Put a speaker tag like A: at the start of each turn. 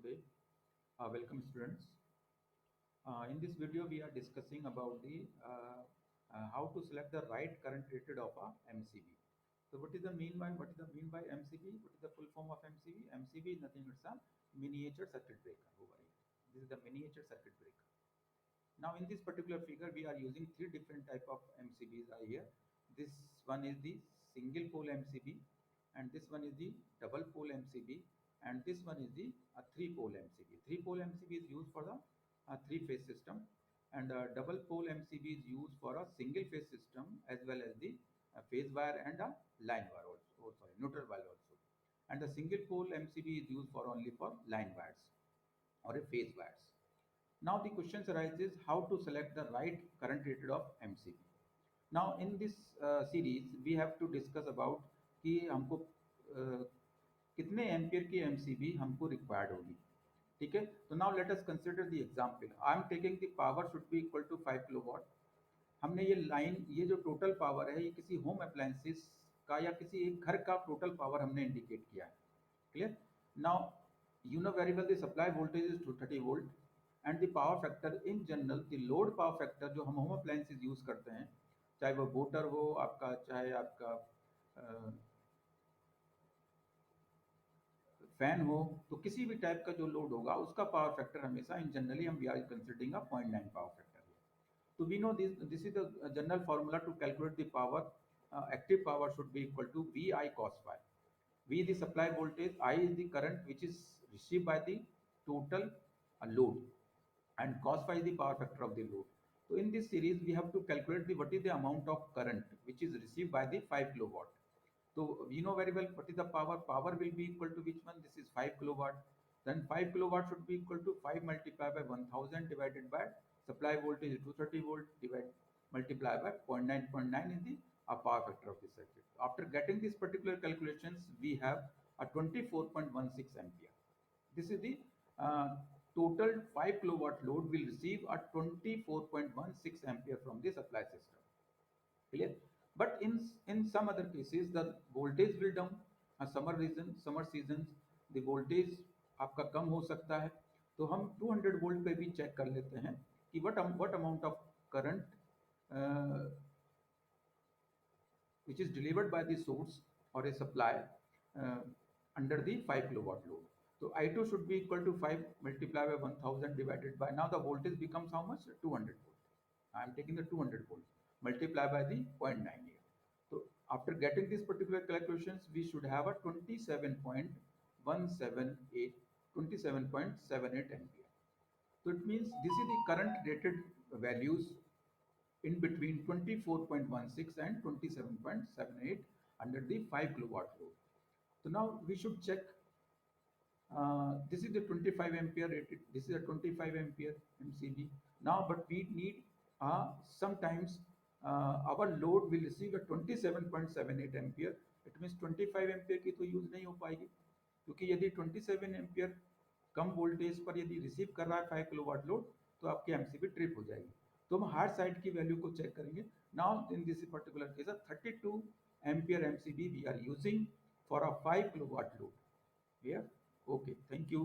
A: today. Welcome students. In this video we are discussing about the how to select the right current rated of a MCB. So what is the mean by MCB? What is the full form of MCB? MCB is nothing, it's a miniature circuit breaker over here. This is the miniature circuit breaker. Now in this particular figure we are using three different type of MCBs are here. This one is the single pole MCB, and this one is the double pole MCB, and this one is the three pole MCB. Three pole MCB is used for the three phase system, and double pole MCB is used for a single phase system as well as the phase wire and a line wire also. Oh, sorry, neutral wire also. And the single pole MCB is used for only for line wires or a phase wires. Now the questions arises how to select the right current rated of MCB. Now in this series we have to discuss about कि हमको कितने ampere की MCB हमको required होगी. ठीक है, तो now let us consider the example. I am taking the power should be equal to 5 kilowatt. हमने ये लाइन, ये जो टोटल पावर है, ये किसी होम अप्लायंसेस का या किसी एक घर का टोटल पावर हमने इंडिकेट किया है. Clear? Now you know very well the supply voltage is 230 volt and the power factor in general, the load power factor जो हम home appliances यूज करते हैं, चाहे वो बोटर हो आपका, चाहे आपका फैन हो, तो किसी भी टाइप का जो लोड होगा उसका पावर फैक्टर हमेशा इन जनरली हम we are considering a 0.9 power factor. तो we know this is the general formula to calculate the power. Active power should be equal to VI cos phi. V is the supply voltage, I is the current which is received by the total load, and cos phi is the power factor of the load. So in this series we have to calculate the what is the amount of current which is received by the 5 kilowatt. So we know very well what is the power. Power will be equal to which one? This is 5 kilowatt. Then 5 kilowatt should be equal to 5 multiplied by 1000 divided by supply voltage 230 volt divided multiplied by 0.9 is the power factor of the circuit. After getting this particular calculations, we have a 24.16 ampere. This is the total 5 kilowatt load will receive a 24.16 ampere from the supply system. Clear? But in some other cases the voltage will down. Summer seasons the voltage आपका कम हो सकता है, तो हम 200 volt पे भी check कर लेते हैं कि what amount of current which is delivered by the source or a supply uh, under the 5 kilowatt load. So I2 should be equal to 5 multiplied by 1000 divided by, now the voltage becomes how much? 200 volt. I am taking the 200 volt multiplied by the 0.9 here. So after getting this particular calculations, we should have a 27.78 ampere. So it means this is the current rated values in between 24.16 and 27.78 under the 5 kilowatt load. So now we should check. This is the 25 ampere rated. This is a 25 ampere MCB. Now, but we need sometimes our load will receive a 27.78 ampere. It means 25 ampere की तो use नहीं हो पाएगी, क्योंकि यदि 27 ampere कम voltage पर यदि receive कर रहा है 5 किलोवाट लोड, तो आपकी एमसीबी ट्रिप हो जाएगी. तो हम हार्ड साइड की वैल्यू को चेक करेंगे. Now in this particular case 32 ampere MCB we are using for a 5 kilowatt load here. Okay, thank you.